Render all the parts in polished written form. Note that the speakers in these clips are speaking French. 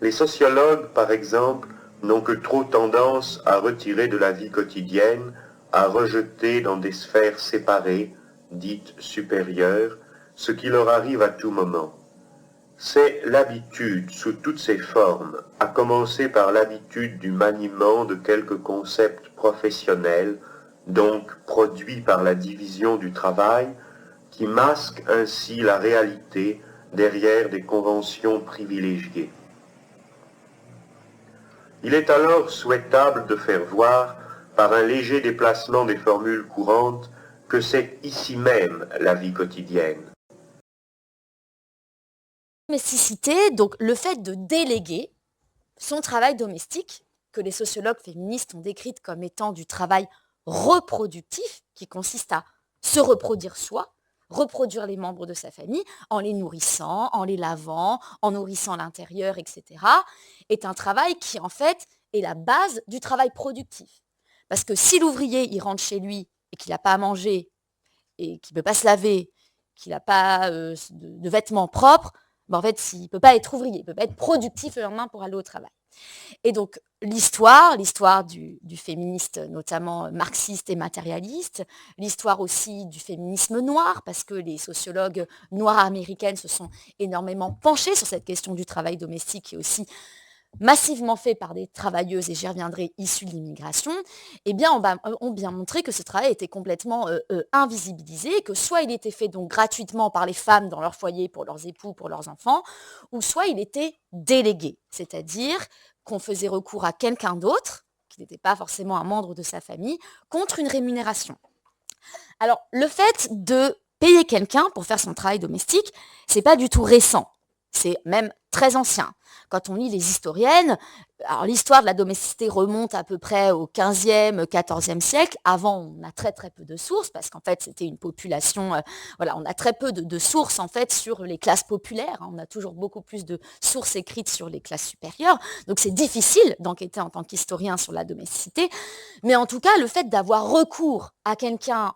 Les sociologues, par exemple, n'ont que trop tendance à retirer de la vie quotidienne, à rejeter dans des sphères séparées, dites supérieures, ce qui leur arrive à tout moment. C'est l'habitude sous toutes ses formes, à commencer par l'habitude du maniement de quelques concepts professionnels, donc produits par la division du travail, qui masque ainsi la réalité derrière des conventions privilégiées. Il est alors souhaitable de faire voir, par un léger déplacement des formules courantes, que c'est ici même la vie quotidienne. Domesticité, donc le fait de déléguer son travail domestique, que les sociologues féministes ont décrite comme étant du travail reproductif, qui consiste à se reproduire soi, reproduire les membres de sa famille en les nourrissant, en les lavant, en nourrissant l'intérieur, etc., est un travail qui en fait est la base du travail productif. Parce que si l'ouvrier il rentre chez lui et qu'il n'a pas à manger et qu'il ne peut pas se laver, qu'il n'a pas de vêtements propres, ben en fait, il ne peut pas être ouvrier, il ne peut pas être productif le lendemain pour aller au travail. Et donc l'histoire du féministe notamment marxiste et matérialiste, l'histoire aussi du féminisme noir, parce que les sociologues noires américaines se sont énormément penchés sur cette question du travail domestique et aussi massivement fait par des travailleuses, et j'y reviendrai, issues de l'immigration, eh bien, ont bien montré que ce travail était complètement invisibilisé, que soit il était fait donc gratuitement par les femmes dans leur foyer pour leurs époux, pour leurs enfants, ou soit il était délégué, c'est-à-dire qu'on faisait recours à quelqu'un d'autre, qui n'était pas forcément un membre de sa famille, contre une rémunération. Alors, le fait de payer quelqu'un pour faire son travail domestique, c'est pas du tout récent, c'est même très ancien. Quand on lit les historiennes, alors l'histoire de la domesticité remonte à peu près au 15e, 14e siècle. Avant, on a très très peu de sources parce qu'en fait, c'était une population, voilà, on a très peu de sources en fait sur les classes populaires. On a toujours beaucoup plus de sources écrites sur les classes supérieures. Donc c'est difficile d'enquêter en tant qu'historien sur la domesticité. Mais en tout cas, le fait d'avoir recours à quelqu'un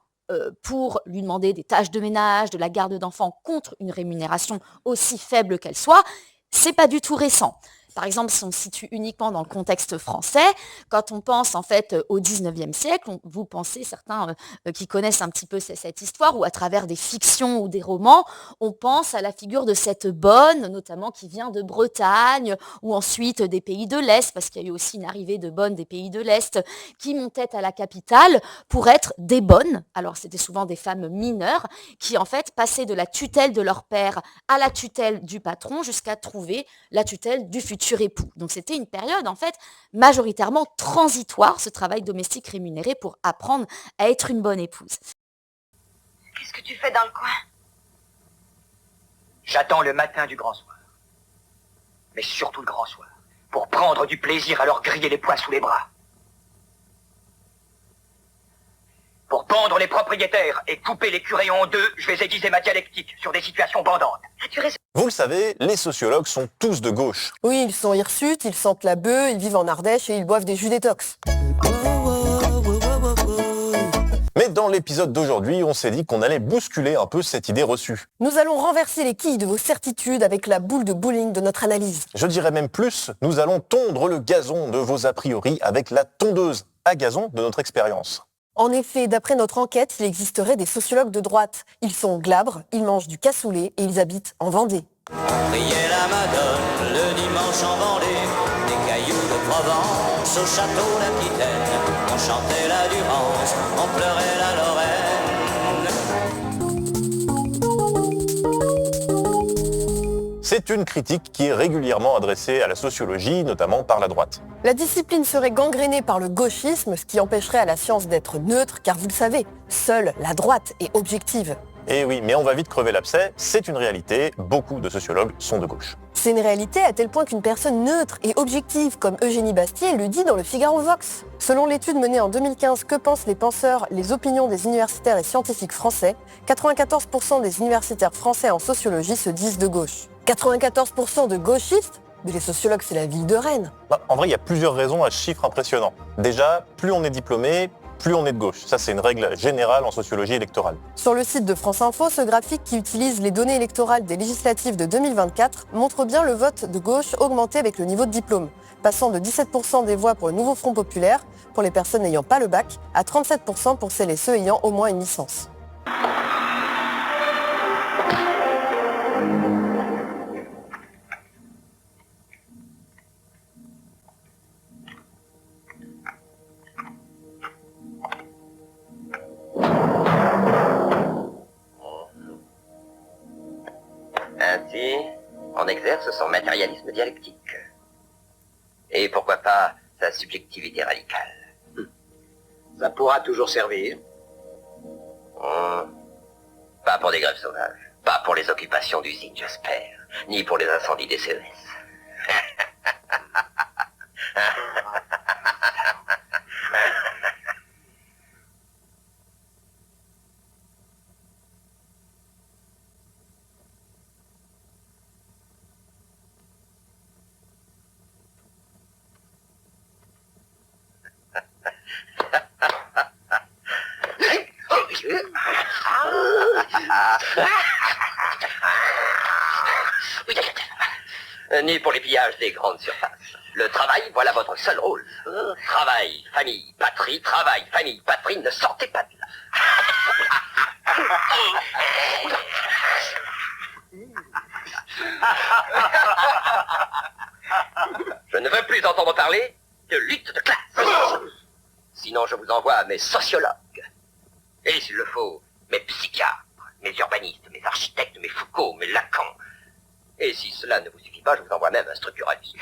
pour lui demander des tâches de ménage, de la garde d'enfants contre une rémunération aussi faible qu'elle soit, c'est pas du tout récent. Par exemple, si on se situe uniquement dans le contexte français, quand on pense en fait au 19e siècle, vous pensez, certains qui connaissent un petit peu cette histoire, ou à travers des fictions ou des romans, on pense à la figure de cette bonne, notamment qui vient de Bretagne, ou ensuite des pays de l'Est, parce qu'il y a eu aussi une arrivée de bonnes des pays de l'Est, qui montaient à la capitale pour être des bonnes. Alors c'était souvent des femmes mineures, qui en fait passaient de la tutelle de leur père à la tutelle du patron, jusqu'à trouver la tutelle du futur époux. Donc c'était une période en fait majoritairement transitoire, ce travail domestique rémunéré pour apprendre à être une bonne épouse. Qu'est-ce que tu fais dans le coin? J'attends le matin du grand soir. Mais surtout le grand soir, pour prendre du plaisir à leur griller les poings sous les bras. Pour pendre les propriétaires et couper les curés en deux, je vais aiguiser ma dialectique sur des situations bandantes. Vous le savez, les sociologues sont tous de gauche. Oui, ils sont hirsutes, ils sentent la bœuf, ils vivent en Ardèche et ils boivent des jus détox. Mais dans l'épisode d'aujourd'hui, on s'est dit qu'on allait bousculer un peu cette idée reçue. Nous allons renverser les quilles de vos certitudes avec la boule de bowling de notre analyse. Je dirais même plus, nous allons tondre le gazon de vos a priori avec la tondeuse à gazon de notre expérience. En effet, d'après notre enquête, il existerait des sociologues de droite. Ils sont glabres, ils mangent du cassoulet et ils habitent en Vendée. On priait la Madone le dimanche en Vendée, des cailloux de Provence au château d'Aquitaine. On chantait la Durance, on pleurait la Lorraine. C'est une critique qui est régulièrement adressée à la sociologie, notamment par la droite. La discipline serait gangrénée par le gauchisme, ce qui empêcherait à la science d'être neutre, car vous le savez, seule la droite est objective. Et oui, mais on va vite crever l'abcès, c'est une réalité, beaucoup de sociologues sont de gauche. C'est une réalité à tel point qu'une personne neutre et objective comme Eugénie Bastier le dit dans le Figaro Vox. Selon l'étude menée en 2015 Que pensent les penseurs, les opinions des universitaires et scientifiques français, 94% des universitaires français en sociologie se disent de gauche. 94% de gauchistes? Mais les sociologues, c'est la ville de Rennes. En vrai, il y a plusieurs raisons à ce chiffre impressionnant. Déjà, plus on est diplômé, plus on est de gauche. Ça, c'est une règle générale en sociologie électorale. Sur le site de France Info, ce graphique qui utilise les données électorales des législatives de 2024 montre bien le vote de gauche augmenter avec le niveau de diplôme, passant de 17% des voix pour le nouveau Front populaire, pour les personnes n'ayant pas le bac, à 37% pour celles et ceux ayant au moins une licence. Ainsi, on exerce son matérialisme dialectique. Et pourquoi pas sa subjectivité radicale. Ça pourra toujours servir. Pas pour des grèves sauvages, pas pour les occupations d'usines, j'espère, ni pour les incendies des CES. Ni pour les pillages des grandes surfaces. Le travail, voilà votre seul rôle. Travail, famille, patrie, travail, famille, patrie, ne sortez pas de là. Je ne veux plus entendre parler de lutte de classe. Sinon, je vous envoie à mes sociologues. Et s'il le faut, mes psychiatres, mes urbanistes, mes architectes, mes Foucault, mes Lacan. Et si cela ne vous suffit pas, je vous envoie même un structuraliste.